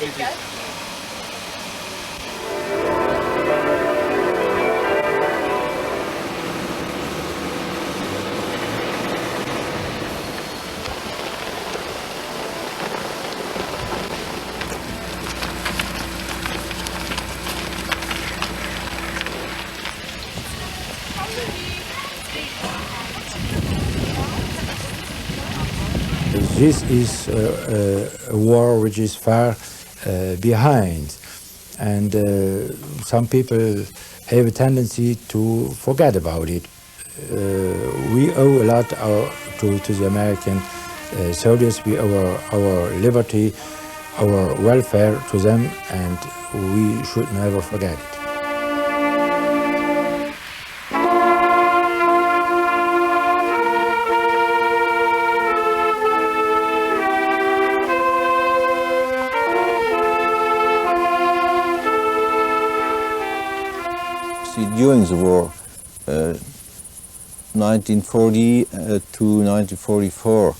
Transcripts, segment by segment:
This is a war which is far behind, and some people have a tendency to forget about it. We owe a lot to the American soldiers. We owe our liberty, our welfare to them, and we should never forget it. During the war, 1940 to 1944,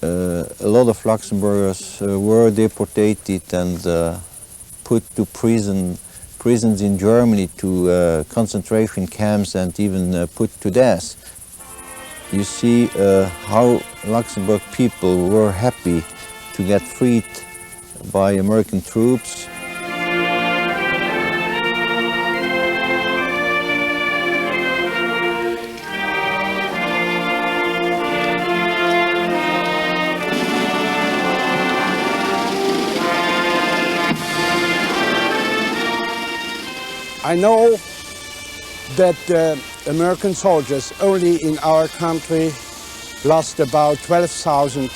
a lot of Luxembourgers were deported and put to prisons in Germany, to concentration camps, and even put to death. You see how Luxembourg people were happy to get freed by American troops. I know that American soldiers only in our country lost about 12,000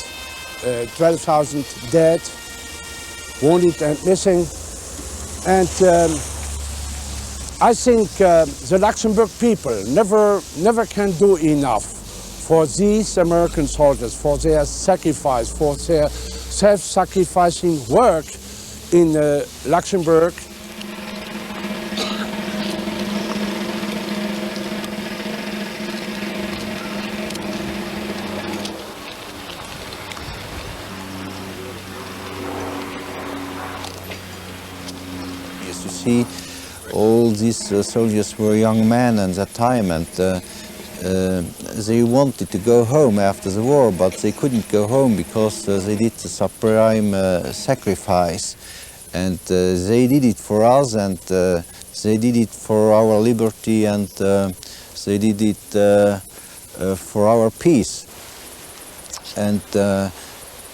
dead, wounded and missing. And I think the Luxembourg people never can do enough for these American soldiers, for their sacrifice, for their self-sacrificing work in Luxembourg. See, all these soldiers were young men at that time, and they wanted to go home after the war, but they couldn't go home because they did the supreme sacrifice, and they did it for us, and they did it for our liberty, and they did it for our peace. And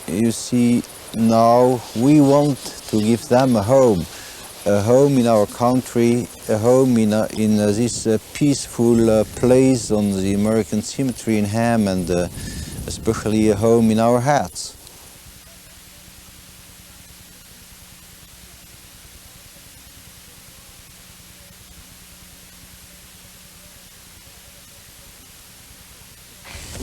you see, now we want to give them a home in our country, a home in this peaceful place on the American cemetery in Ham, and especially a home in our hearts.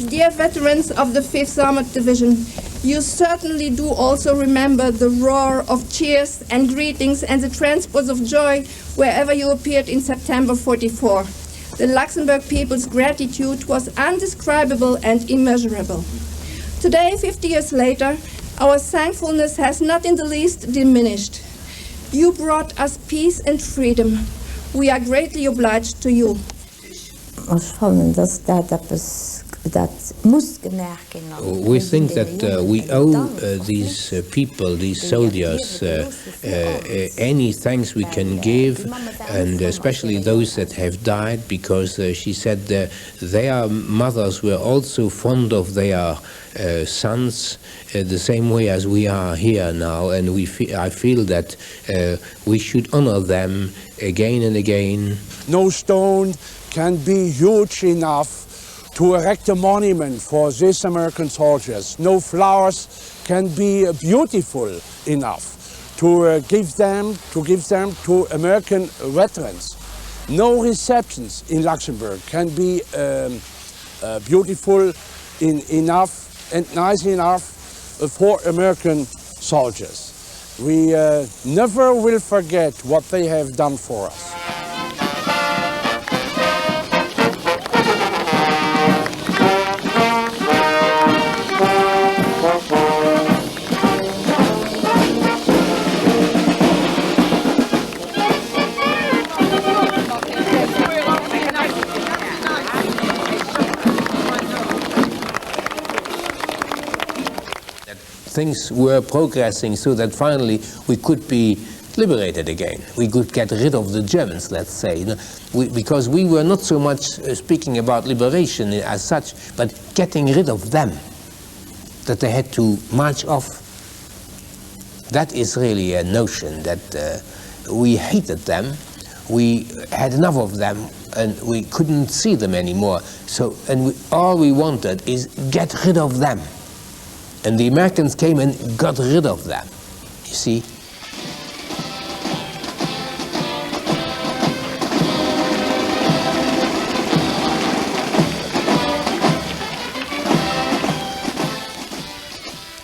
Dear veterans of the 5th Armored Division, you certainly do also remember the roar of cheers and greetings and the transports of joy wherever you appeared in September 44. The Luxembourg people's gratitude was indescribable and immeasurable. Today, 50 years later, our thankfulness has not in the least diminished. You brought us peace and freedom. We are greatly obliged to you. We think that we owe these people, these soldiers, any thanks we can give, and especially those that have died, because she said their mothers were also fond of their sons the same way as we are here now, and I feel that we should honor them again and again. No stone can be huge enough to erect a monument for these American soldiers. No flowers can be beautiful enough to give them to American veterans. No receptions in Luxembourg can be beautiful enough and nice enough for American soldiers. We never will forget what they have done for us. things were progressing so that finally we could be liberated again. We could get rid of the Germans, let's say, because we were not so much speaking about liberation as such, but getting rid of them, that they had to march off. That is really a notion that we hated them, we had enough of them, and we couldn't see them anymore. So, all we wanted is get rid of them. And the Americans came and got rid of them, you see.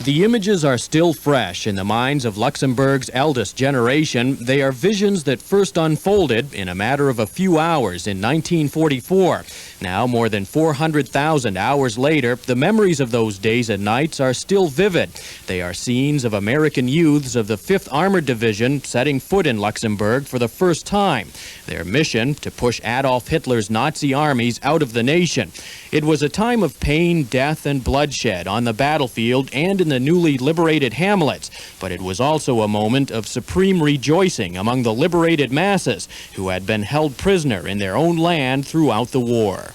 The images are still fresh in the minds of Luxembourg's eldest generation. They are visions that first unfolded in a matter of a few hours in 1944. Now, more than 400,000 hours later, the memories of those days and nights are still vivid. They are scenes of American youths of the 5th Armored Division setting foot in Luxembourg for the first time. Their mission, to push Adolf Hitler's Nazi armies out of the nation. It was a time of pain, death, and bloodshed on the battlefield and in the newly liberated hamlets, but it was also a moment of supreme rejoicing among the liberated masses who had been held prisoner in their own land throughout the war.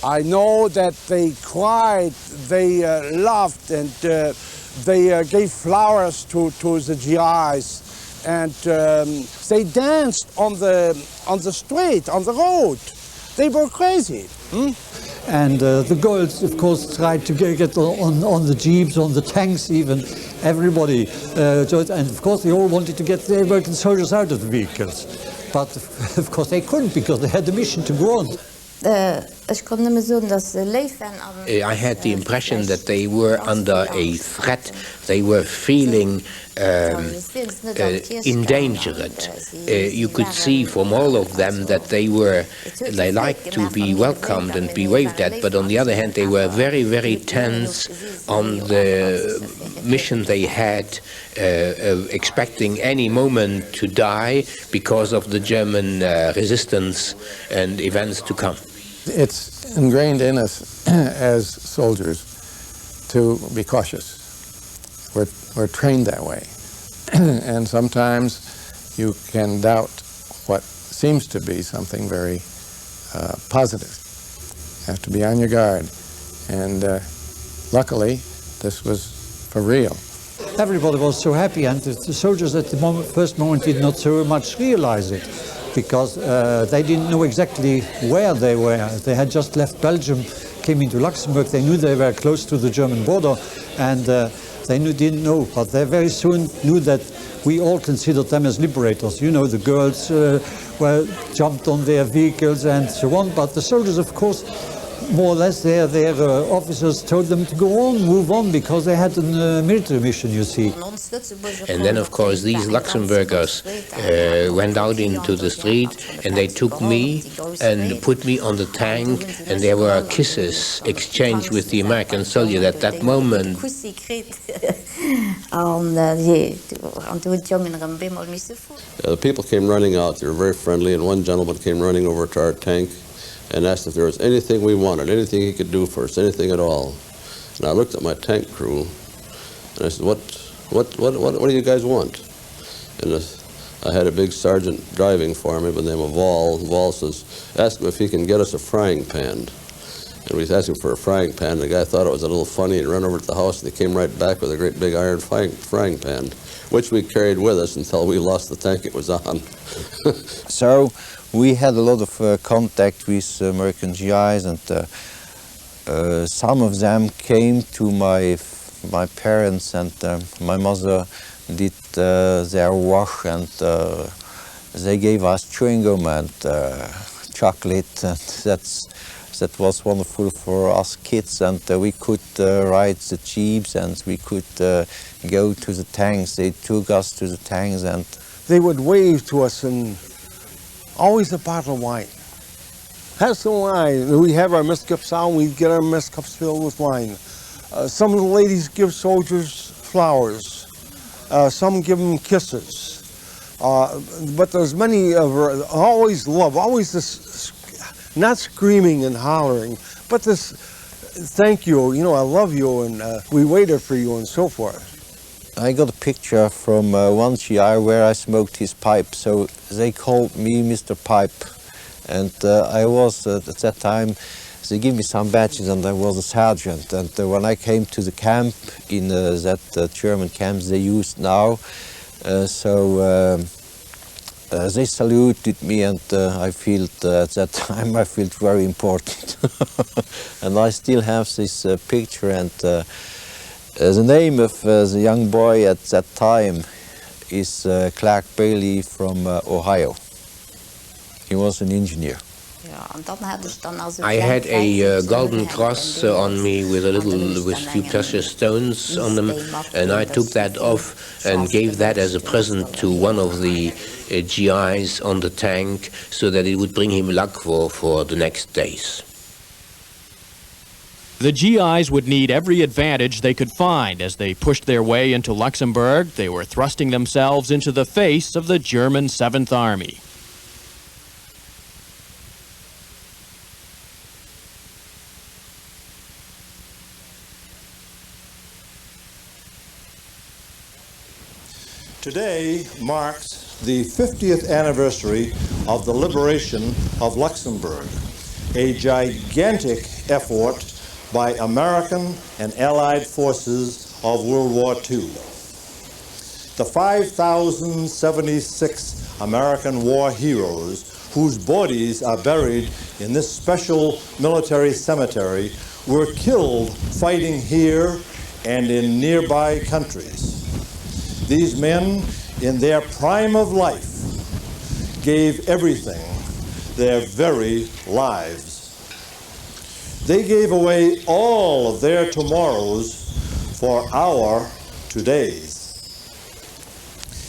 I know that they cried, they laughed, and they gave flowers to the GIs, and they danced on the street, on the road. They were crazy. And the girls, of course, tried to get on the jeeps, on the tanks even, everybody. And of course they all wanted to get the American soldiers out of the vehicles. But of course they couldn't, because they had the mission to go on. I had the impression that they were under a threat. They were feeling endangered. You could see from all of them that they liked to be welcomed and be waved at, but on the other hand they were very, very tense on the mission they had, expecting any moment to die because of the German resistance and events to come. It's ingrained in us as soldiers to be cautious. We're trained that way. And sometimes you can doubt what seems to be something very positive. You have to be on your guard. And luckily, this was for real. Everybody was so happy, and the soldiers at the first moment did not so much realize it, because they didn't know exactly where they were. They had just left Belgium, came into Luxembourg. They knew they were close to the German border, and they didn't know, but they very soon knew that we all considered them as liberators. You know, the girls were jumped on their vehicles and so on, but the soldiers, of course, more or less their officers told them to go on, move on, because they had a military mission, you see. And then, of course, these Luxembourgers went out into the street, and they took me and put me on the tank, and there were kisses exchanged with the American soldier at that moment. The people came running out. They were very friendly, and one gentleman came running over to our tank and asked if there was anything we wanted, anything he could do for us, anything at all. And I looked at my tank crew, and I said, what do you guys want? And I had a big sergeant driving for me by the name of Vol. Vol says, ask him if he can get us a frying pan. And we asked him for a frying pan. The guy thought it was a little funny and ran over to the house, and he came right back with a great big iron frying pan, which we carried with us until we lost the tank it was on. So we had a lot of contact with American GIs, and some of them came to my parents, and my mother did their wash, and they gave us chewing gum and chocolate, and that was wonderful for us kids, and we could ride the jeeps, and we could go to the tanks. They took us to the tanks, and They would wave to us, and always a bottle of wine. Have some wine. We have our mess cups out, we get our mess cups filled with wine. Some of the ladies give soldiers flowers. Some give them kisses. But there's many of her, always love, always this, not screaming and hollering, but this thank you, you know, I love you, and we waited for you and so forth. I got a picture from one GI where I smoked his pipe, so they called me Mr. Pipe. And I was, at that time, they gave me some badges and I was a sergeant. And when I came to the camp, in that German camp they used now, they saluted me, and I felt at that time I felt very important. And I still have this picture, and the name of the young boy at that time is Clark Bailey from Ohio. He was an engineer. I had a golden cross on me with few precious stones on them, and I took that off and gave that as a present to one of the GIs on the tank, so that it would bring him luck for the next days. The GIs would need every advantage they could find as they pushed their way into Luxembourg. They were thrusting themselves into the face of the German 7th Army. Today marks the 50th anniversary of the liberation of Luxembourg, a gigantic effort by American and Allied forces of World War II. The 5,076 American war heroes whose bodies are buried in this special military cemetery were killed fighting here and in nearby countries. These men, in their prime of life, gave everything, their very lives. They gave away all of their tomorrows for our todays.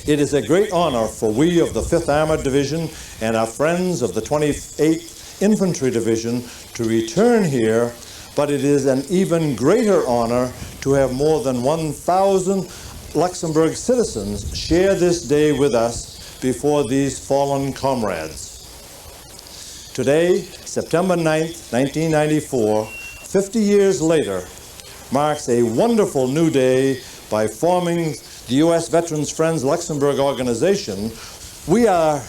It is a great honor for we of the 5th Armored Division and our friends of the 28th Infantry Division to return here, but it is an even greater honor to have more than 1,000 Luxembourg citizens share this day with us before these fallen comrades. Today, September 9th, 1994, 50 years later, marks a wonderful new day by forming the U.S. Veterans Friends Luxembourg organization. We are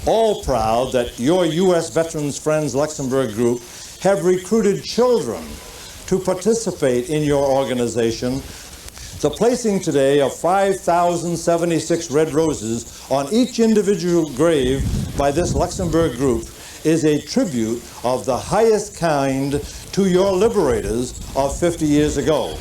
all proud that your U.S. Veterans Friends Luxembourg group have recruited children to participate in your organization. The placing today of 5,076 red roses on each individual grave by this Luxembourg group is a tribute of the highest kind to your liberators of 50 years ago.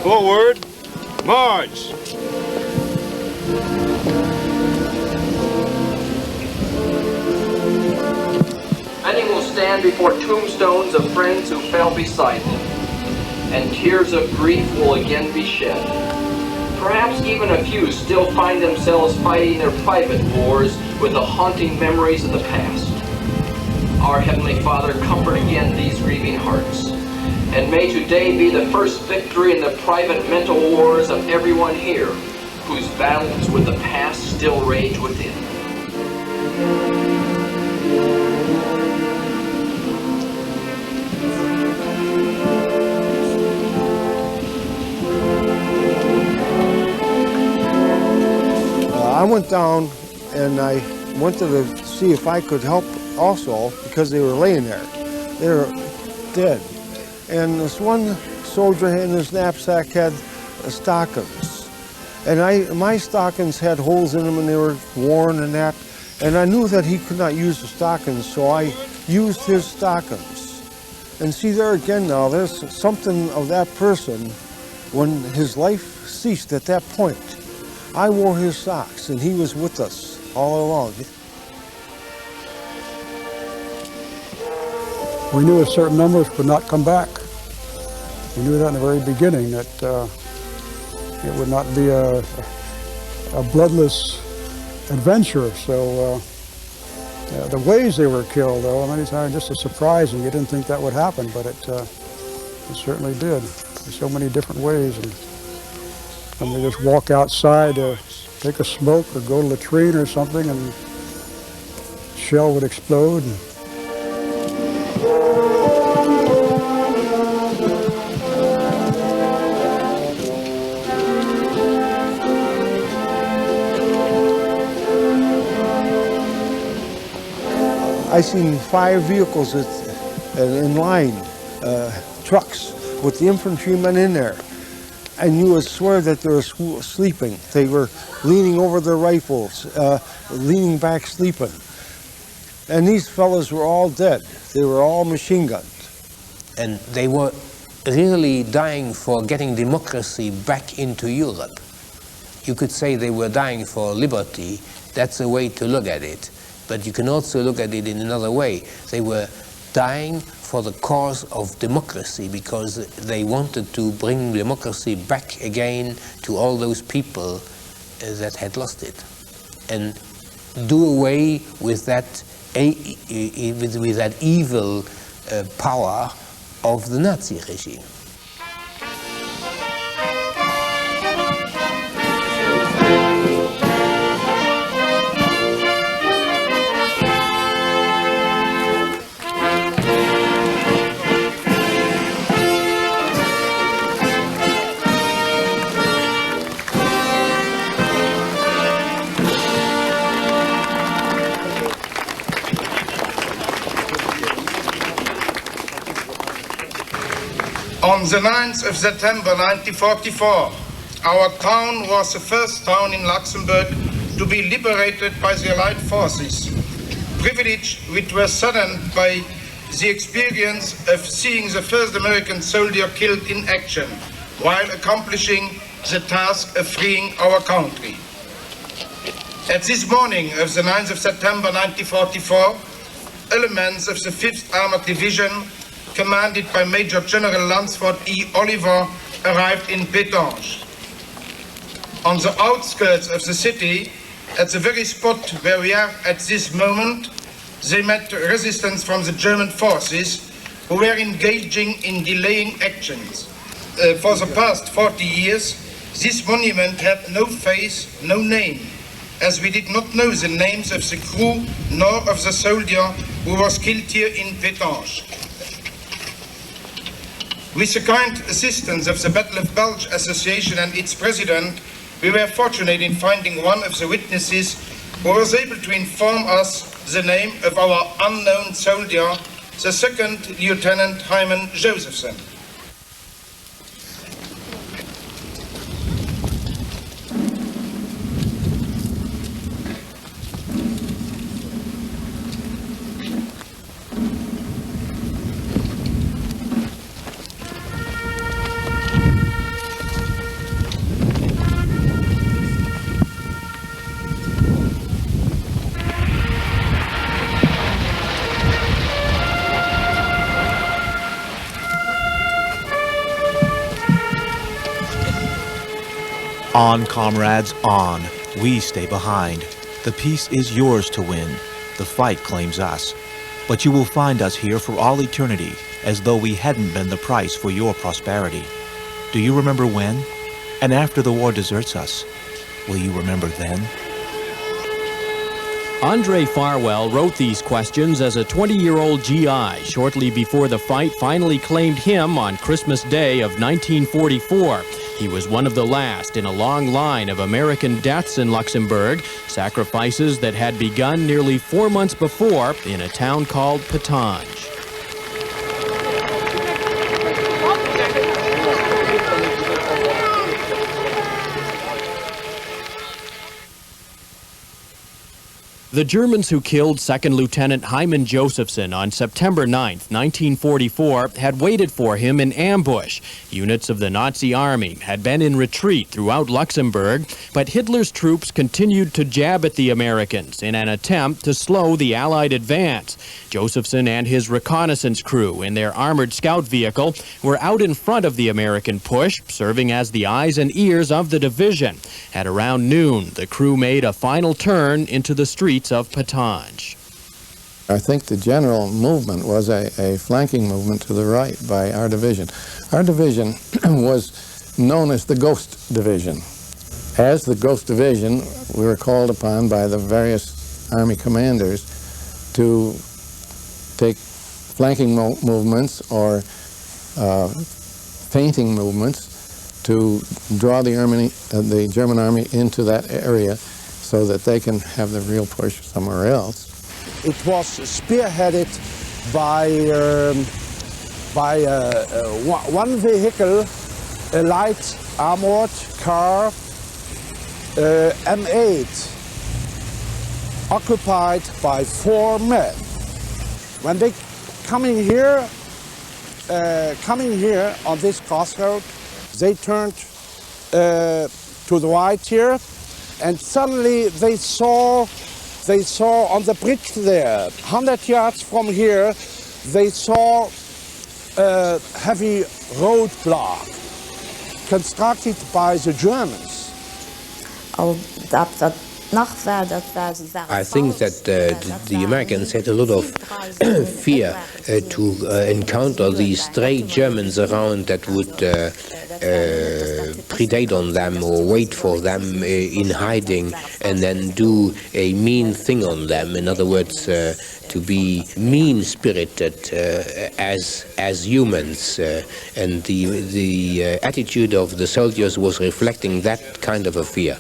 Forward, march! Many will stand before tombstones of friends who fell beside them, and tears of grief will again be shed. Perhaps even a few still find themselves fighting their private wars with the haunting memories of the past. Our Heavenly Father, comfort again these grieving hearts, and may today be the first victory in the private mental wars of everyone here, whose battles with the past still rage within. I went down and I wanted to see if I could help also, because they were laying there. They were dead. And this one soldier in his knapsack had stockings. And my stockings had holes in them and they were worn and that. And I knew that he could not use the stockings, so I used his stockings. And see there again now, there's something of that person when his life ceased at that point. I wore his socks and he was with us all along. We knew a certain numbers would not come back. We knew that in the very beginning, that it would not be a bloodless adventure. So the ways they were killed, though, many times just a surprise, and you didn't think that would happen, but it certainly did. There's so many different ways, and they just walk outside to take a smoke or go to the latrine or something, and shell would explode. And I seen 5 vehicles in line, trucks with the infantrymen in there. And you would swear that they were sleeping. They were leaning over their rifles, leaning back sleeping. And these fellows were all dead. They were all machine gunned. And they were really dying for getting democracy back into Europe. You could say they were dying for liberty. That's a way to look at it. But you can also look at it in another way. They were dying for the cause of democracy because they wanted to bring democracy back again to all those people that had lost it, and do away with that evil power of the Nazi regime. On the 9th of September 1944, our town was the first town in Luxembourg to be liberated by the Allied forces, privilege which was saddened by the experience of seeing the first American soldier killed in action while accomplishing the task of freeing our country. At this morning of the 9th of September 1944, elements of the 5th Armored Division, commanded by Major General Lansford E. Oliver, arrived in Pétange. On the outskirts of the city, at the very spot where we are at this moment, they met resistance from the German forces who were engaging in delaying actions. For the past 40 years, this monument had no face, no name, as we did not know the names of the crew nor of the soldier who was killed here in Pétange. With the kind assistance of the Battle of Bulge Association and its president, we were fortunate in finding one of the witnesses who was able to inform us the name of our unknown soldier, the 2nd Lieutenant Hyman Josephson. On, comrades, on. We stay behind. The peace is yours to win. The fight claims us. But you will find us here for all eternity, as though we hadn't been the price for your prosperity. Do you remember when? And after the war deserts us, will you remember then? Andre Farwell wrote these questions as a 20-year-old GI shortly before the fight finally claimed him on Christmas Day of 1944. He was one of the last in a long line of American deaths in Luxembourg, sacrifices that had begun nearly 4 months before in a town called Pétange. The Germans who killed 2nd Lieutenant Hyman Josephson on September 9, 1944, had waited for him in ambush. Units of the Nazi army had been in retreat throughout Luxembourg, but Hitler's troops continued to jab at the Americans in an attempt to slow the Allied advance. Josephson and his reconnaissance crew in their armored scout vehicle were out in front of the American push, serving as the eyes and ears of the division. At around noon, the crew made a final turn into the streets of Patange. I think the general movement was a flanking movement to the right by our division. Our division was known as the Ghost Division. As the Ghost Division, we were called upon by the various Army commanders to take flanking movements or feinting movements to draw the German Army into that area so that they can have the real push somewhere else. It was spearheaded by one vehicle, a light armored car, M8, occupied by 4 men. When they coming here on this crossroad, they turned to the right here, and suddenly they saw on the bridge there, 100 yards from here, they saw a heavy roadblock constructed by the Germans. I think that the Americans had a lot of fear to encounter these stray Germans around that would predate on them or wait for them in hiding and then do a mean thing on them. In other words, to be mean-spirited as humans. And the attitude of the soldiers was reflecting that kind of a fear.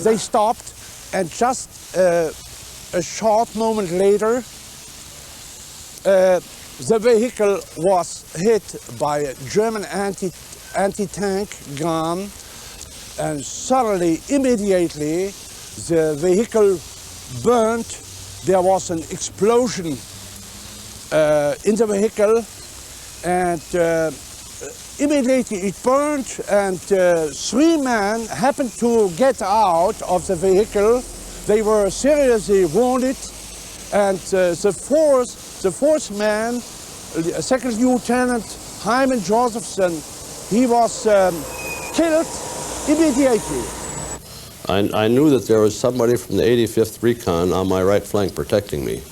They stopped, and just a short moment later, the vehicle was hit by a German anti-tank gun, and suddenly, immediately, the vehicle burned. There was an explosion in the vehicle, and immediately it burned, and 3 men happened to get out of the vehicle. They were seriously wounded, and the fourth man, 2nd Lieutenant Hyman Josephson, he was killed immediately. I knew that there was somebody from the 85th Recon on my right flank protecting me.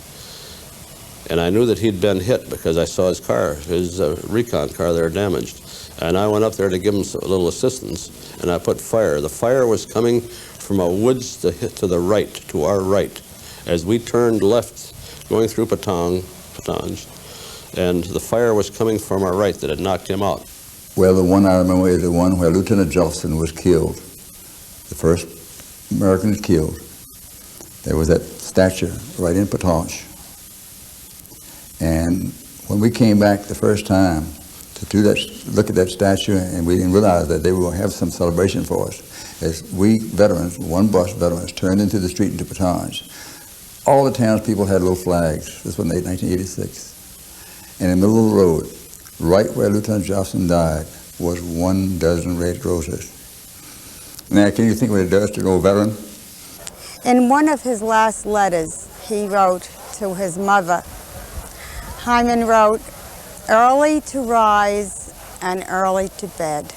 And I knew that he'd been hit because I saw his car, his recon car there damaged. And I went up there to give him a little assistance, and I put fire. The fire was coming from a woods to the right, to our right, as we turned left, going through Patange, and the fire was coming from our right that had knocked him out. Well, the one I remember is the one where Lieutenant Johnson was killed. The first American killed. There was that statue right in Patange. And when we came back the first time to look at that statue, and we didn't realize that they were going to have some celebration for us, as we veterans, one bus veterans, turned into the street into Patange. All the townspeople had little flags. This was in 1986. And in the middle of the road, right where Lieutenant Johnson died, was 1 dozen red roses. Now, can you think what it does to an old veteran? In one of his last letters, he wrote to his mother, Hyman wrote, "Early to rise and early to bed."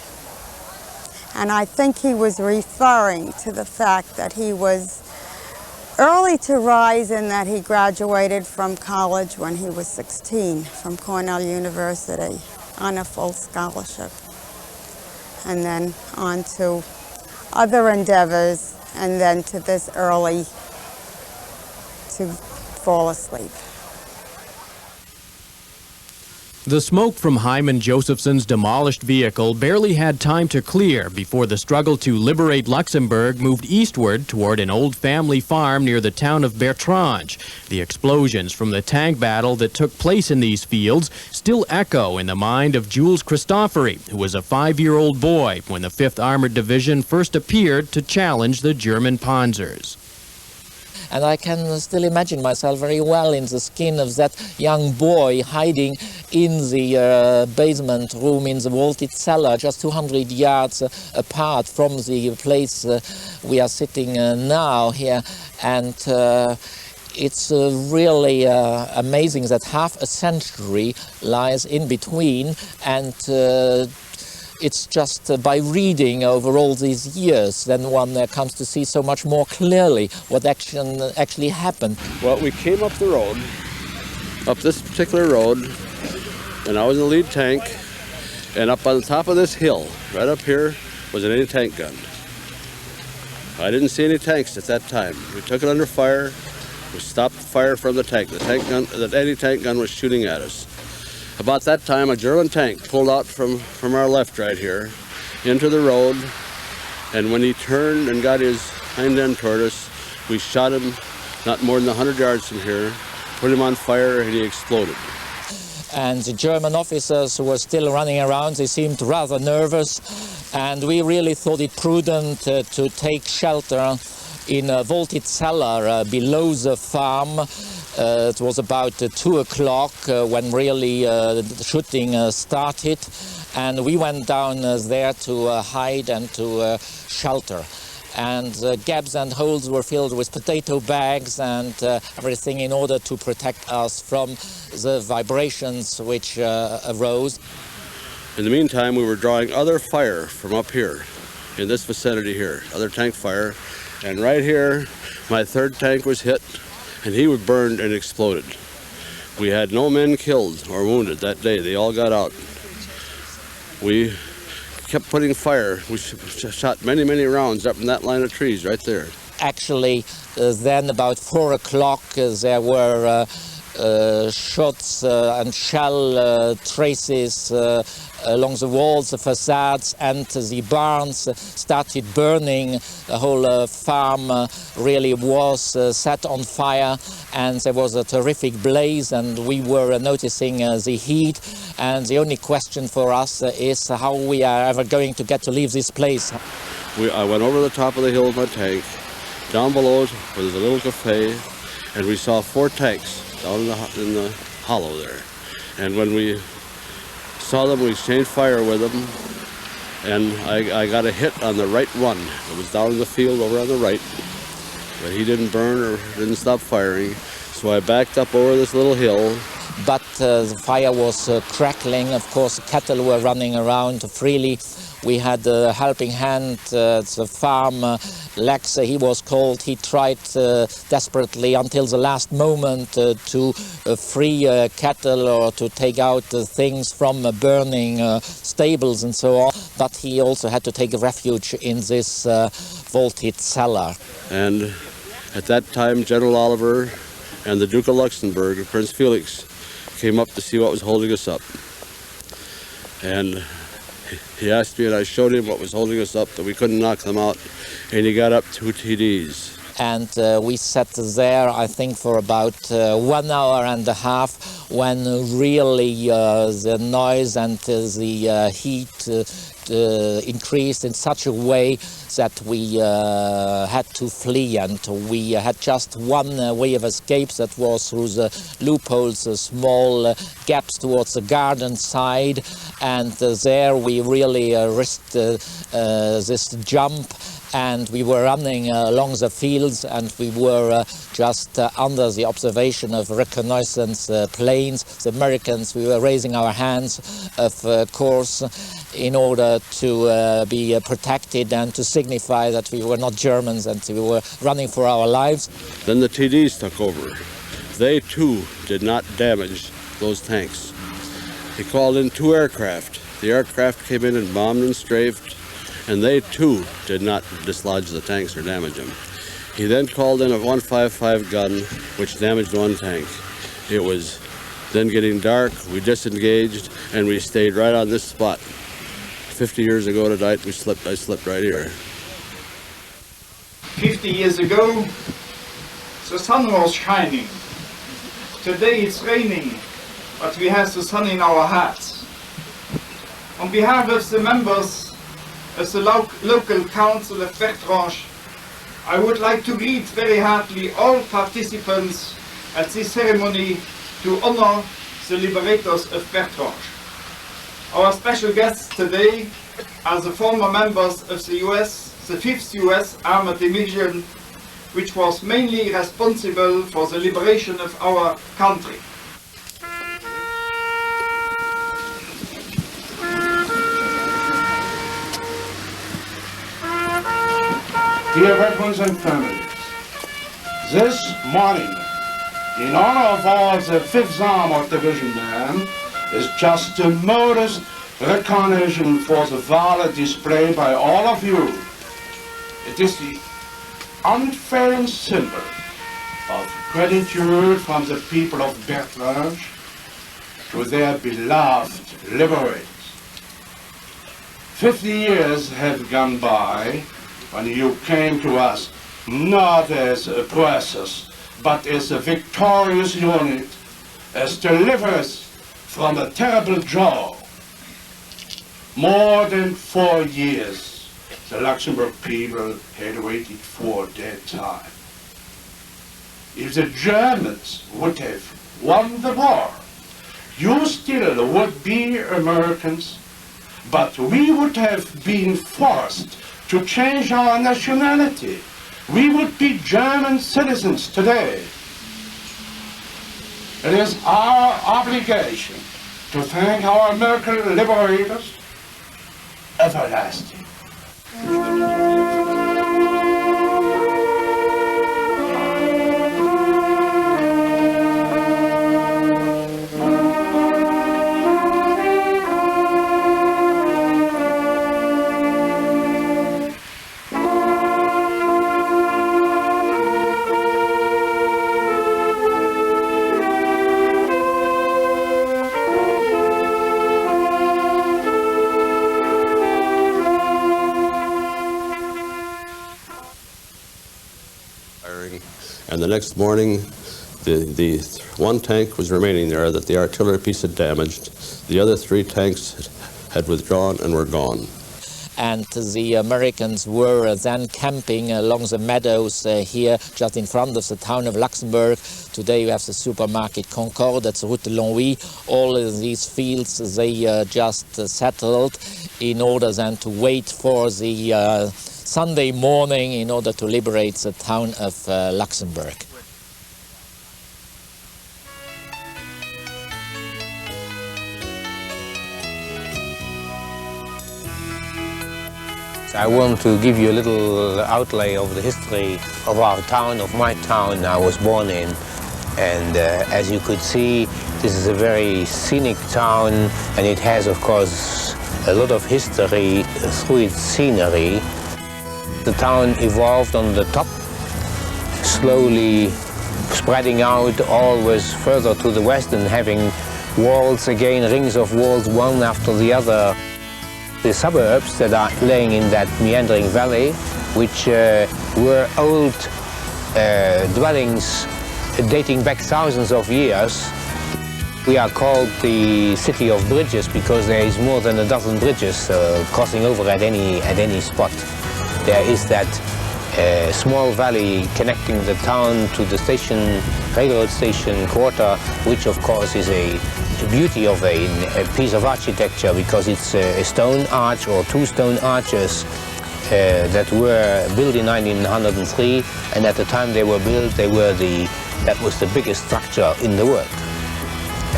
And I think he was referring to the fact that he was early to rise in that he graduated from college when he was 16 from Cornell University on a full scholarship. And then on to other endeavors, and then to this early to fall asleep. The smoke from Hyman Josephson's demolished vehicle barely had time to clear before the struggle to liberate Luxembourg moved eastward toward an old family farm near the town of Bertrange. The explosions from the tank battle that took place in these fields still echo in the mind of Jules Christofori, who was a 5-year-old boy when the 5th Armored Division first appeared to challenge the German panzers. And I can still imagine myself very well in the skin of that young boy hiding in the basement room in the vaulted cellar, just 200 yards apart from the place we are sitting now here. And it's really amazing that half a century lies in between, and it's just by reading over all these years then one comes to see so much more clearly what actually happened. Well, we came up the road, up this particular road, and I was in the lead tank, and up on the top of this hill, right up here, was an anti-tank gun. I didn't see any tanks at that time. We took it under fire. We stopped fire from the tank. The anti-tank gun was shooting at us. About that time, a German tank pulled out from our left right here into the road, and when he turned and got his hind end toward us, we shot him not more than 100 yards from here, put him on fire, and he exploded. And the German officers were still running around. They seemed rather nervous, and we really thought it prudent to take shelter in a vaulted cellar below the farm. It was about 2 o'clock when really the shooting started, and we went down there to hide and to shelter. And gaps and holes were filled with potato bags and everything in order to protect us from the vibrations which arose. In the meantime, we were drawing other fire from up here, in this vicinity here, other tank fire. And right here, my third tank was hit, and he was burned and exploded. We had no men killed or wounded that day. They all got out. We kept putting fire. We shot many, many rounds up in that line of trees right there. Actually, then about 4 o'clock, there were shots and shell traces along the walls, the facades, and the barns started burning. The whole farm really was set on fire, and there was a terrific blaze, and we were noticing the heat. And the only question for us is how we are ever going to get to leave this place. I went over the top of the hill with my tank. Down below was a little cafe, and we saw 4 tanks down in the hollow there. And when we saw them, we exchanged fire with them, and I got a hit on the right one. It was down in the field over on the right, but he didn't burn or didn't stop firing, so I backed up over this little hill. But the fire was crackling. Of course, cattle were running around freely. We had a helping hand at the farm. Lex, he was called. He tried desperately until the last moment to free cattle or to take out things from burning stables and so on. But he also had to take refuge in this vaulted cellar. And at that time, General Oliver and the Duke of Luxembourg, Prince Felix, came up to see what was holding us up. And he asked me, and I showed him what was holding us up, that we couldn't knock them out, and he got up 2 TDs. And we sat there, I think, for about 1 hour and a half, when really the noise and the heat increased in such a way that we had to flee, and we had just one way of escape, that was through the loopholes, the small gaps towards the garden side, and there we really risked this jump, and we were running along the fields, and we were just under the observation of reconnaissance planes. The Americans, we were raising our hands, of course, in order to be protected and to signify that we were not Germans and we were running for our lives. Then the TDs took over. They too did not damage those tanks. He called in 2 aircraft. The aircraft came in and bombed and strafed, and they too did not dislodge the tanks or damage them. He then called in a 155 gun, which damaged 1 tank. It was then getting dark, we disengaged, and we stayed right on this spot. 50 years ago tonight, I slept right here. 50 years ago, the sun was shining. Today it's raining, but we have the sun in our hearts. On behalf of the members of the local council of Bertrange, I would like to greet very heartily all participants at this ceremony to honor the liberators of Bertrange. Our special guests today are the former members of the the 5th US Armored Division, which was mainly responsible for the liberation of our country. Dear veterans and families, this morning, in honor of all the 5th Armored Division men, is just a modest recognition for the valor displayed by all of you. It is the unfailing symbol of gratitude from the people of Bertrange to their beloved liberators. 50 years have gone by when you came to us not as oppressors, but as a victorious unit, as deliverers from a terrible jaw. More than 4 years, the Luxembourg people had waited for that time. If the Germans would have won the war, you still would be Americans, but we would have been forced to change our nationality. We would be German citizens today. It is our obligation to thank our American liberators everlasting. And the next morning, the one tank was remaining there that the artillery piece had damaged. The other 3 tanks had withdrawn and were gone. And the Americans were then camping along the meadows here, just in front of the town of Luxembourg. Today you have the supermarket Concord, that's Route de Longwy. All of these fields, they just settled in order then to wait for the Sunday morning in order to liberate the town of Luxembourg. I want to give you a little outlay of the history of our town, of my town I was born in. And as you could see, this is a very scenic town, and it has, of course, a lot of history through its scenery. The town evolved on the top, slowly spreading out always further to the west and having walls again, rings of walls, one after the other. The suburbs that are laying in that meandering valley, which were old dwellings dating back thousands of years. We are called the city of bridges because there is more than a dozen bridges crossing over at any spot. There is that small valley connecting the town to the station, railroad station quarter, which of course is a beauty of a piece of architecture because it's a stone arch or 2 stone arches that were built in 1903, and at the time they were built, that was the biggest structure in the world.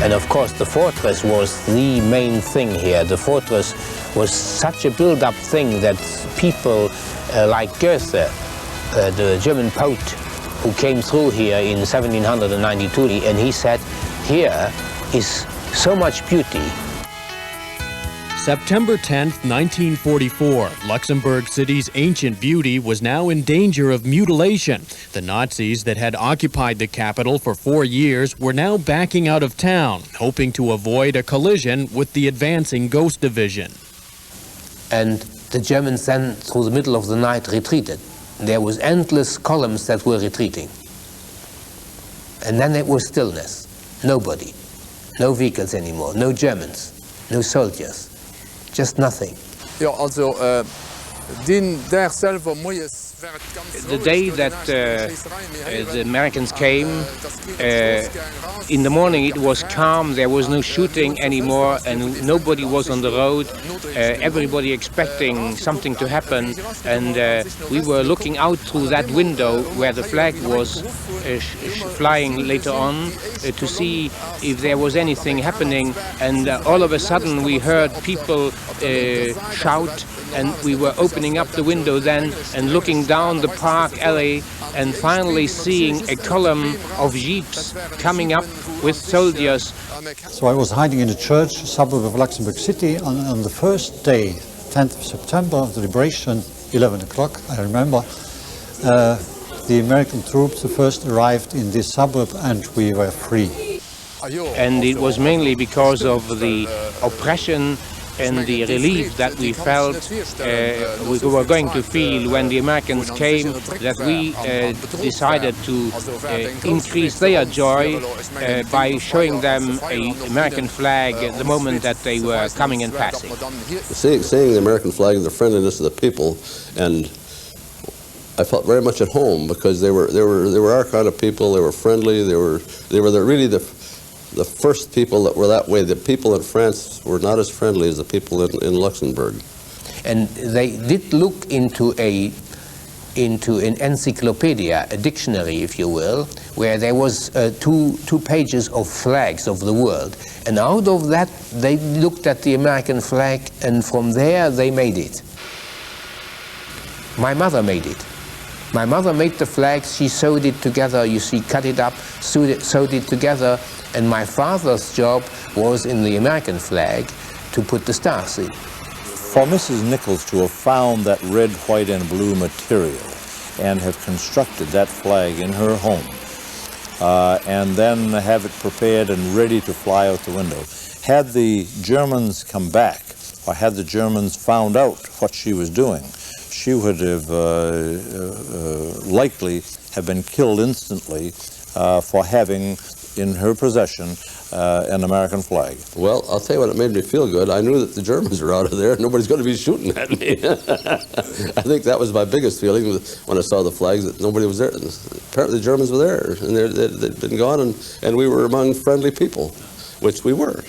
And of course the fortress was the main thing here. The fortress was such a built-up thing that people like Goethe, the German poet who came through here in 1792, and he said, here is so much beauty. September 10th, 1944, Luxembourg City's ancient beauty was now in danger of mutilation. The Nazis that had occupied the capital for 4 years were now backing out of town, hoping to avoid a collision with the advancing Ghost Division. And the Germans then, through the middle of the night, retreated. There was endless columns that were retreating. And then it was stillness. Nobody. No vehicles anymore. No Germans. No soldiers. Just nothing. Ja, also The day that the Americans came, in the morning it was calm, there was no shooting anymore, and nobody was on the road. Everybody expecting something to happen, and we were looking out through that window where the flag was flying later on to see if there was anything happening, and all of a sudden we heard people shout, and we were opening up the window then and looking down the park alley and finally seeing a column of jeeps coming up with soldiers. So I was hiding in a church, a suburb of Luxembourg City, on the first day, 10th of September, the liberation, 11 o'clock, I remember. The American troops first arrived in this suburb and we were free. And it was mainly because of the oppression and the relief that we felt we were going to feel when the Americans came, that we decided to increase their joy by showing them an American flag the moment that they were coming and passing. Seeing the American flag and the friendliness of the people, and I felt very much at home because they were our kind of people. They were friendly. They were really the first people that were that way. The people in France were not as friendly as the people in Luxembourg. And they did look into an encyclopedia, a dictionary, if you will, where there was two pages of flags of the world. And out of that, they looked at the American flag, and from there they made it. My mother made it. My mother made the flags, she sewed it together, you see, cut it up, sewed it together, and my father's job was in the American flag to put the stars in. For Mrs. Nichols to have found that red, white, and blue material and have constructed that flag in her home, and then have it prepared and ready to fly out the window, had the Germans come back, or had the Germans found out what she was doing, she would have likely have been killed instantly for having in her possession an American flag. Well, I'll tell you what, it made me feel good. I knew that the Germans were out of there. Nobody's going to be shooting at me. I think that was my biggest feeling when I saw the flags, that nobody was there. Apparently the Germans were there, and they'd been gone, and we were among friendly people, which we were.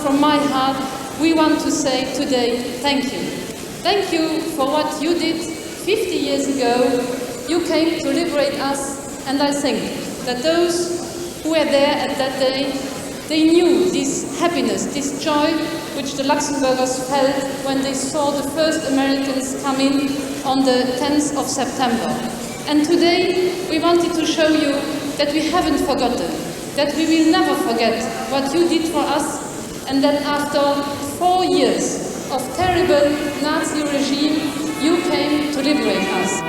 From my heart, we want to say today, thank you. Thank you for what you did 50 years ago. You came to liberate us, and I think that those who were there at that day, they knew this happiness, this joy which the Luxembourgers felt when they saw the first Americans come in on the 10th of September. And today we wanted to show you that we haven't forgotten, that we will never forget what you did for us, and that after 4 years of terrible Nazi regime, you came to liberate us.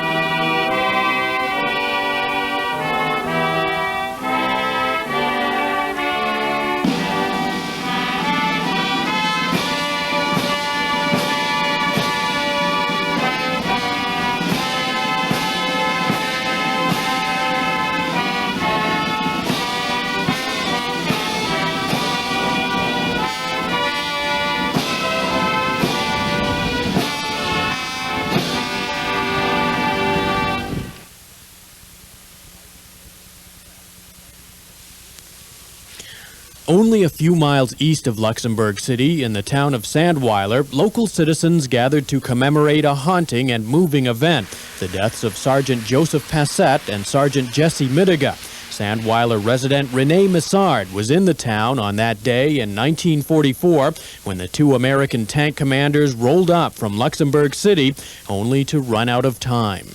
Only a few miles east of Luxembourg City, in the town of Sandweiler, local citizens gathered to commemorate a haunting and moving event, the deaths of Sergeant Joseph Passette and Sergeant Jesse Midiga. Sandweiler resident René Missard was in the town on that day in 1944 when the two American tank commanders rolled up from Luxembourg City, only to run out of time.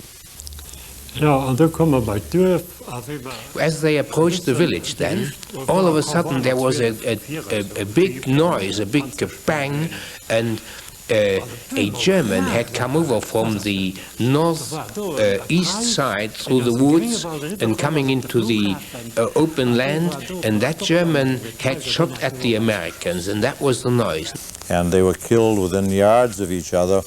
As they approached the village then, all of a sudden there was a big noise, a big bang, and a German had come over from the north-east side through the woods and coming into the open land, and that German had shot at the Americans, and that was the noise. And they were killed within yards of each other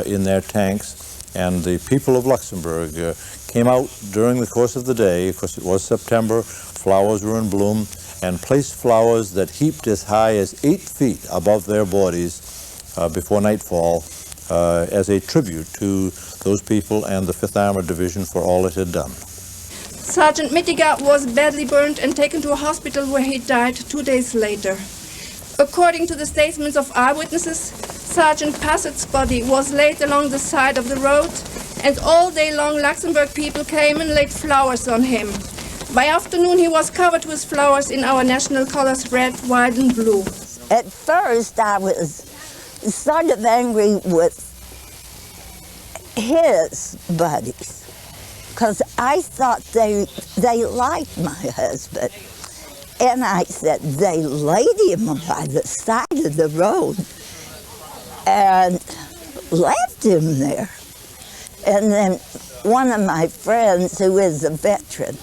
in their tanks. And the people of Luxembourg came out during the course of the day, because it was September, flowers were in bloom, and placed flowers that heaped as high as 8 feet above their bodies before nightfall as a tribute to those people and the 5th Armored Division for all it had done. Sergeant Midiga was badly burned and taken to a hospital where he died 2 days later. According to the statements of eyewitnesses, Sergeant Passette's body was laid along the side of the road, and all day long Luxembourg people came and laid flowers on him. By afternoon he was covered with flowers in our national colors, red, white and blue. At first I was sort of angry with his buddies, because I thought they liked my husband. And I said, they laid him by the side of the road and left him there. And then one of my friends, who is a veteran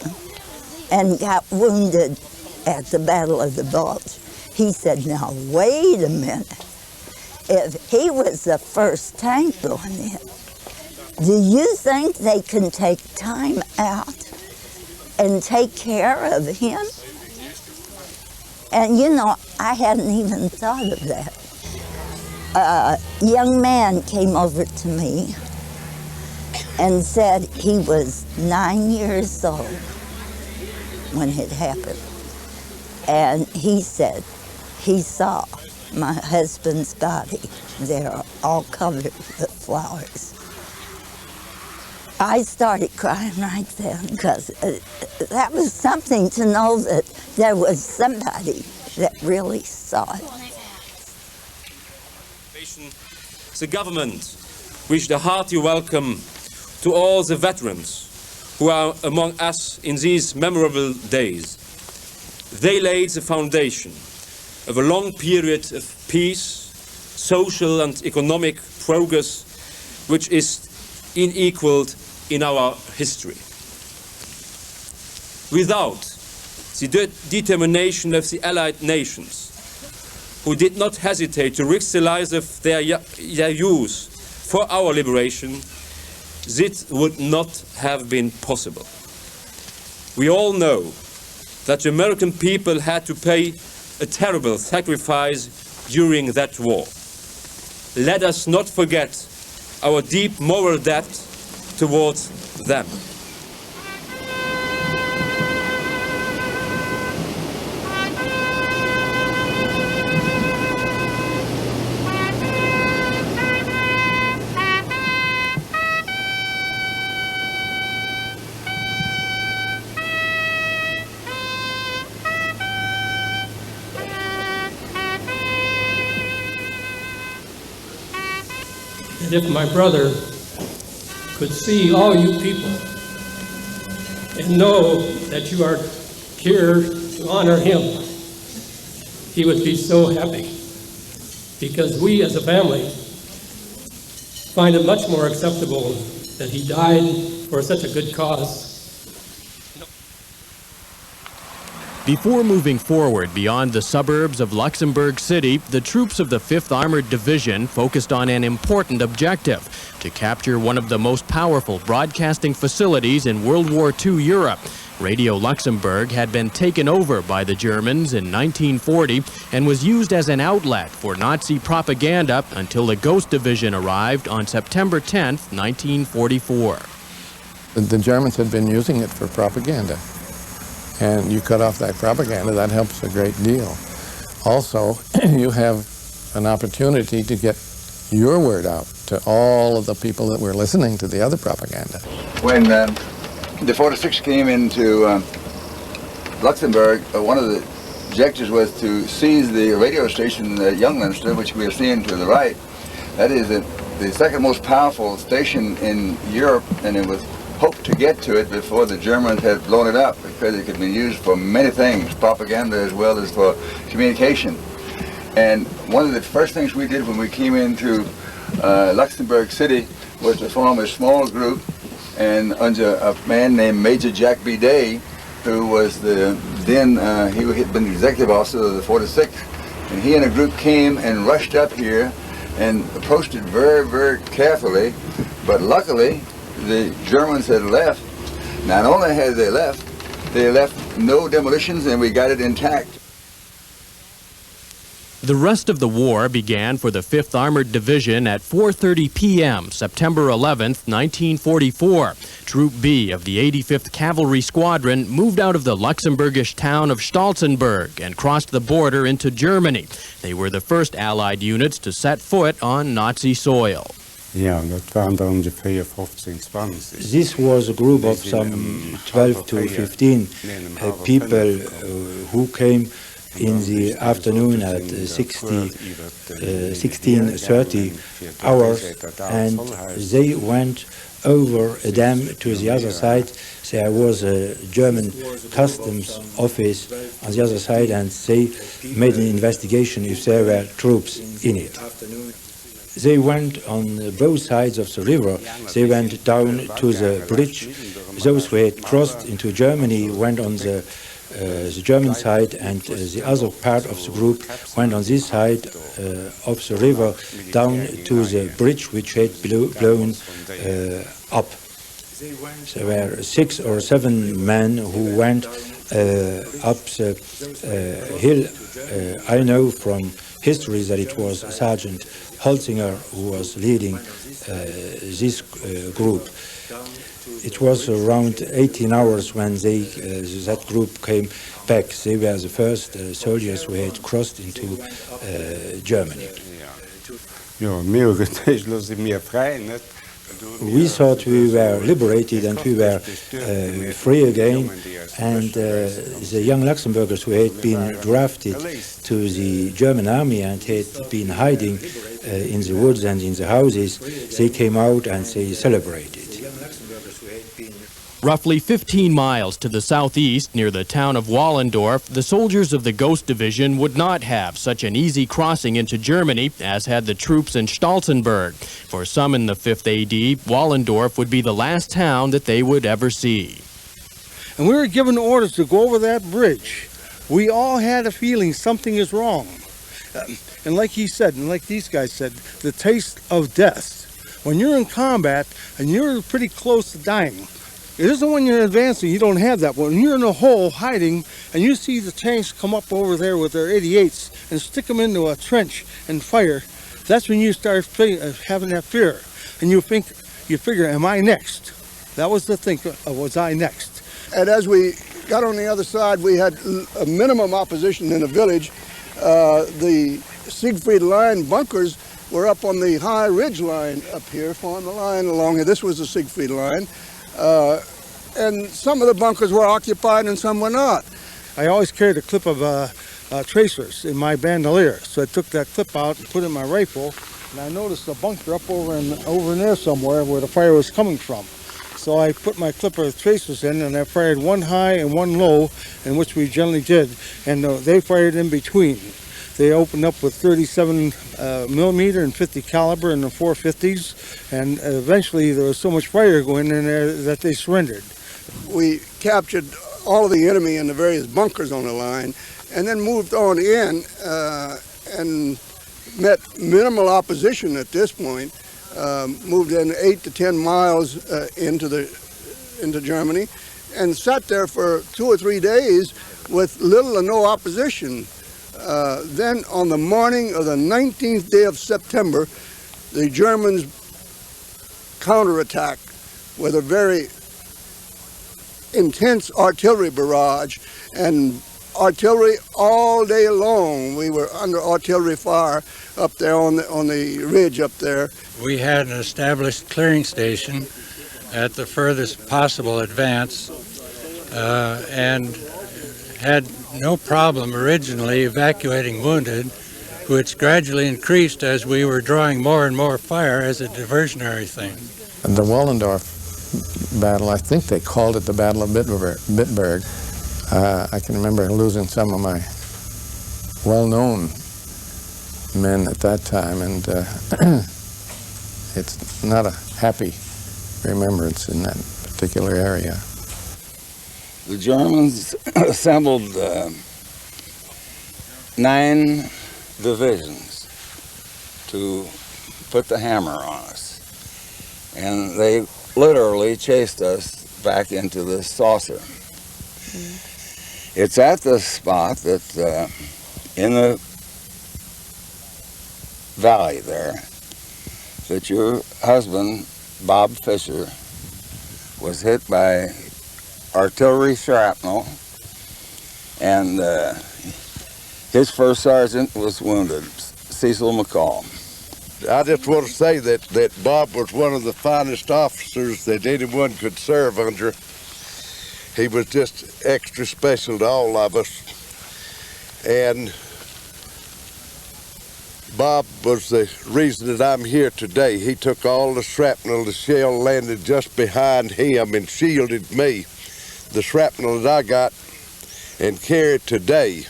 and got wounded at the Battle of the Bulge, he said, now wait a minute. If he was the first tank going in, do you think they can take time out and take care of him? And you know, I hadn't even thought of that. A young man came over to me and said he was 9 years old when it happened. And he said he saw my husband's body there, all covered with flowers. I started crying right then, because that was something to know that there was somebody that really saw it. The government wished a hearty welcome to all the veterans who are among us in these memorable days. They laid the foundation of a long period of peace, social and economic progress, which is unequaled in our history. Without the determination of the Allied nations, who did not hesitate to risk the lives of their youth for our liberation, this would not have been possible. We all know that the American people had to pay a terrible sacrifice during that war. Let us not forget our deep moral debt towards them. And if my brother could see all you people and know that you are here to honor him, he would be so happy, because we as a family find it much more acceptable that he died for such a good cause. Before moving forward beyond the suburbs of Luxembourg City, the troops of the 5th Armored Division focused on an important objective: to capture one of the most powerful broadcasting facilities in World War II Europe. Radio Luxembourg had been taken over by the Germans in 1940 and was used as an outlet for Nazi propaganda until the Ghost Division arrived on September 10, 1944. The Germans had been using it for propaganda. and you cut off that propaganda, that helps a great deal. Also, you have an opportunity to get your word out to all of the people that were listening to the other propaganda. When the 46 came into Luxembourg, one of the objectives was to seize the radio station Young Leinster, which we are seeing to the right. That is the second most powerful station in Europe, and it was hoped to get to it before the Germans had blown it up, because it could be used for many things, propaganda as well as for communication. And one of the first things we did when we came into Luxembourg City was to form a small group, and under a man named Major Jack B. Day, who was he had been the executive officer of the 46th, and he and a group came and rushed up here and approached it very, very carefully, but luckily the Germans had left. Not only had they left no demolitions, and we got it intact. The rest of the war began for the 5th Armored Division at 4:30 p.m., September 11th, 1944. Troop B of the 85th Cavalry Squadron moved out of the Luxembourgish town of Stolzenberg and crossed the border into Germany. They were the first Allied units to set foot on Nazi soil. Ja, dat waren er ongeveer 15, 20. This was a group of some 12 to 15 people who came in the afternoon at 16:30 hours, and they went over a dam to the other side. There was a German customs office on the other side, and they made an investigation if there were troops in it. They went on both sides of the river. They went down to the bridge. Those who had crossed into Germany went on the German side, and the other part of the group went on this side of the river down to the bridge which had blown up. There were 6 or 7 men who went up the hill. I know from history that it was Sergeant Holzinger who was leading this group. It was around 18 hours when that group came back. They were the first soldiers who had crossed into Germany. We thought we were liberated and we were free again, and the young Luxembourgers who had been drafted to the German army and had been hiding in the woods and in the houses, they came out and they celebrated. Roughly 15 miles to the southeast, near the town of Wallendorf, the soldiers of the Ghost Division would not have such an easy crossing into Germany as had the troops in Stolzenberg. For some in the 5th AD, Wallendorf would be the last town that they would ever see. And we were given orders to go over that bridge. We all had a feeling something is wrong. And like he said, and like these guys said, the taste of death. When you're in combat and you're pretty close to dying, it isn't when you're advancing, you don't have that. But when you're in a hole hiding and you see the tanks come up over there with their 88s and stick them into a trench and fire, that's when you start having that fear. And you figure, am I next? That was the thing, was I next? And as we got on the other side, we had a minimum opposition in the village. The Siegfried Line bunkers were up on the high ridge line up here, forming the line along here. This was the Siegfried Line. And some of the bunkers were occupied and some were not. I always carried a clip of tracers in my bandolier, so I took that clip out and put it in my rifle, and I noticed a bunker up over in there somewhere where the fire was coming from. So I put my clip of tracers in, and I fired one high and one low, in which we generally did, and they fired in between. They opened up with 37 millimeter and 50 caliber and the 450s, and eventually there was so much fire going in there that they surrendered. We captured all of the enemy in the various bunkers on the line, and then moved on in and met minimal opposition at this point. Moved in 8 to 10 miles into Germany, and sat there for 2 or 3 days with little or no opposition. Then on the morning of the 19th day of September, the Germans counterattacked with a very intense artillery barrage and artillery all day long. We were under artillery fire up there on the ridge up there. We had an established clearing station at the furthest possible advance and had no problem originally evacuating wounded, which gradually increased as we were drawing more and more fire as a diversionary thing. The Wallendorf battle, I think they called it the Battle of Bitburg. I can remember losing some of my well-known men at that time, and it's not a happy remembrance in that particular area. The Germans assembled 9 divisions to put the hammer on us, and they literally chased us back into the saucer. It's at this spot that in the valley there that your husband, Bob Fisher, was hit by artillery shrapnel, and his first sergeant was wounded, Cecil McCall. I just want to say that Bob was one of the finest officers that anyone could serve under. He was just extra special to all of us. And Bob was the reason that I'm here today. He took all the shrapnel, the shell landed just behind him and shielded me. The shrapnel that I got and carried today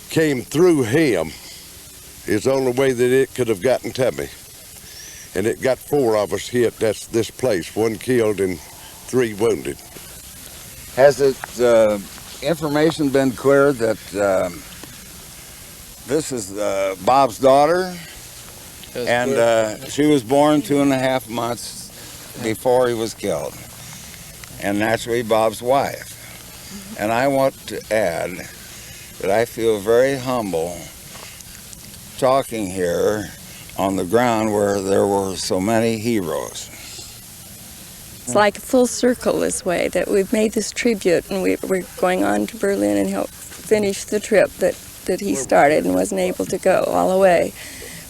came through him. It's the only way that it could have gotten to me. And it got 4 of us hit. That's this place, 1 killed and 3 wounded. Has it information been cleared that this is Bob's daughter? And she was born 2.5 months before he was killed. And naturally Bob's wife. And I want to add that I feel very humble talking here on the ground where there were so many heroes. It's like a full circle this way, that we've made this tribute, and we're going on to Berlin and help finish the trip that he started and wasn't able to go all the way.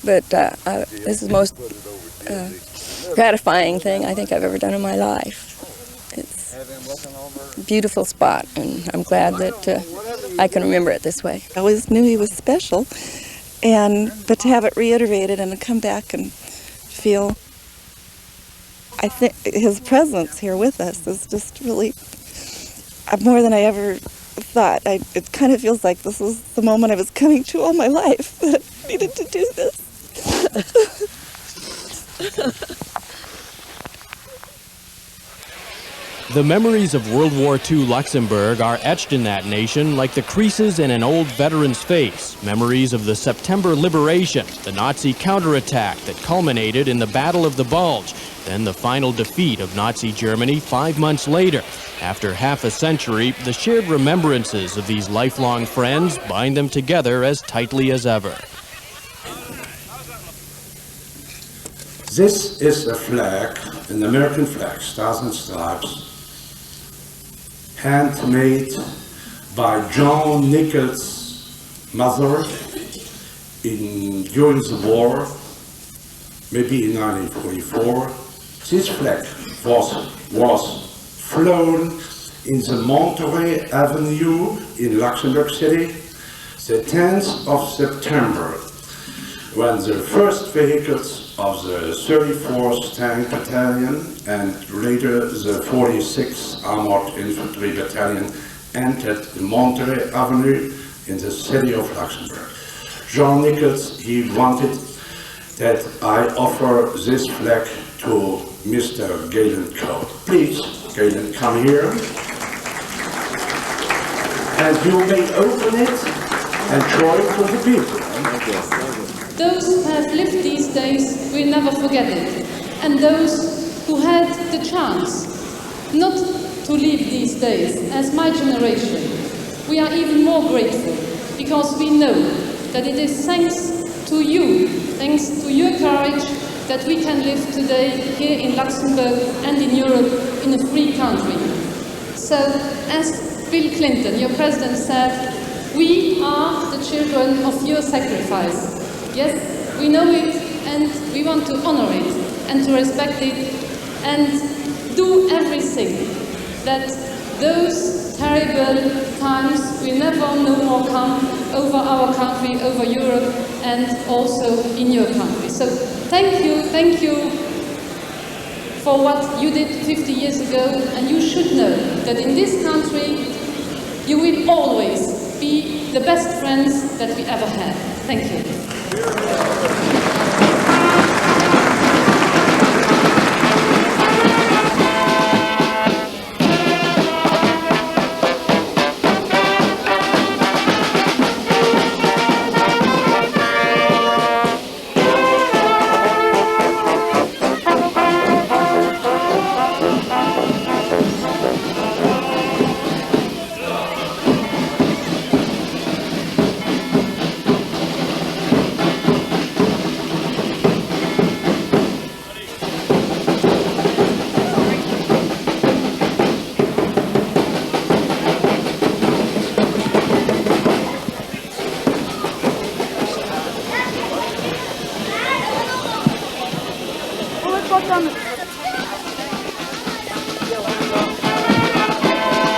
But this is the most gratifying thing I think I've ever done in my life. It's a beautiful spot, and I'm glad that I can remember it this way. I always knew he was special, but to have it reiterated and to come back and feel, I think his presence here with us is just really more than I ever thought. It kind of feels like this is the moment I was coming to all my life, that I needed to do this. The memories of World War II Luxembourg are etched in that nation like the creases in an old veteran's face. Memories of the September liberation, the Nazi counterattack that culminated in the Battle of the Bulge, then the final defeat of Nazi Germany 5 months later. After half a century, the shared remembrances of these lifelong friends bind them together as tightly as ever. This is a flag, an American flag, Stars and Stripes, handmade by John Nichols' mother during the war, maybe in 1944. This flag was flown in the Monterey Avenue in Luxembourg City the 10th of September, when the first vehicles of the 34th Tank Battalion and later the 46th Armored Infantry Battalion entered the Monterey Avenue in the city of Luxembourg. Jean Nichols, he wanted that I offer this flag to Mr. Galen Cote. Please, Galen, come here. And you may open it and show it to the people. Those who have lived these days will never forget it. And those who had the chance not to live these days, as my generation, we are even more grateful, because we know that it is thanks to you, thanks to your courage, that we can live today here in Luxembourg and in Europe in a free country. So, as Bill Clinton, your president, said, we are the children of your sacrifice. Yes, we know it, and we want to honor it, and to respect it, and do everything that those terrible times will never no more come over our country, over Europe, and also in your country. So thank you for what you did 50 years ago, and you should know that in this country you will always be the best friends that we ever had. Thank you.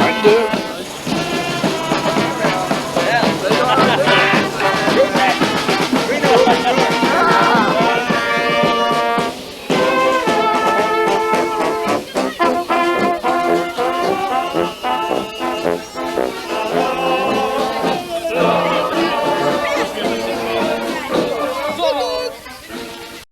I do.